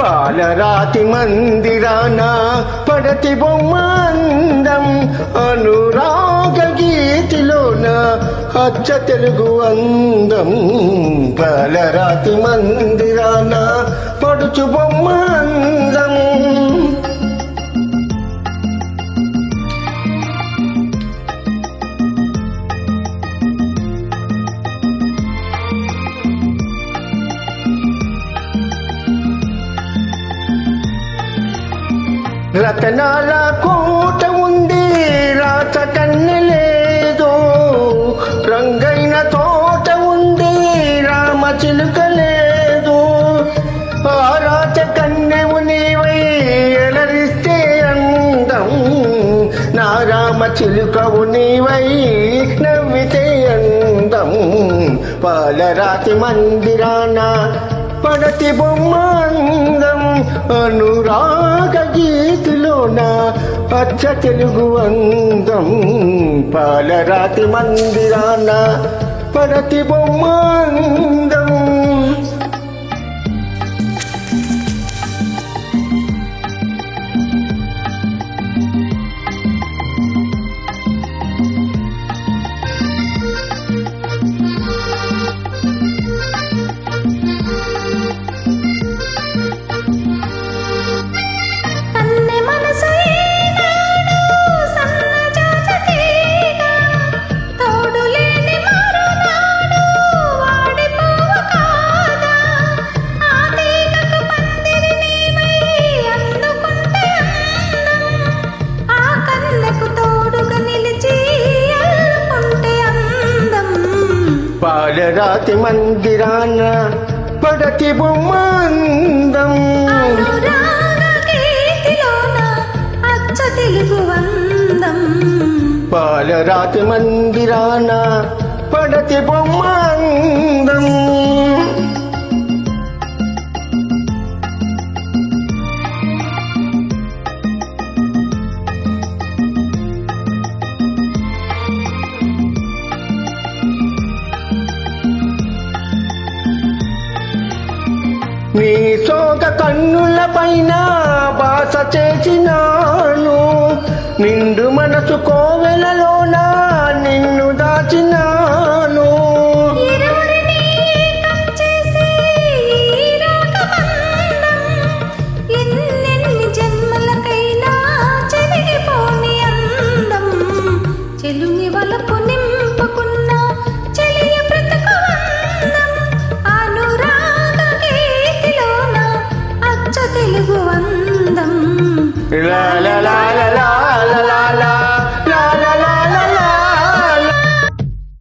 పాలరాతి మందిరాన పడతి బొమ్మందం అనురాగ గీతిలోన అచ్చ తెలుగు అందం. పాలరాతి మందిరాన పడుచు బొమ్మందం. రతనాల కోట ఉంది, రాత కన్నె లేదు. రంగైన తోట ఉంది, రామ చిలుక లేదు. ఆ రాత కన్నెవు నీవై ఎలరిస్తే అందం, నా రామ చిలుకవు నీవై నవ్వితే అందం. పాలరాతి మందిరాన పడతి బొమ్మందం అనురాగ గీతిలోన అచ్చ తెలుగు అందం. పాలరాతి మందిరాన పడతి బొమ్మందం. పాలరాతి మందిరాన పడతి బొమ్మందం. పాలరాతి మందిరాన పడతి బొమ్మందం. నీ సోగ కన్నుల పైన బాస చేసినాను, నిండు మనసు కోవెలలోన నిన్ను దాచినా.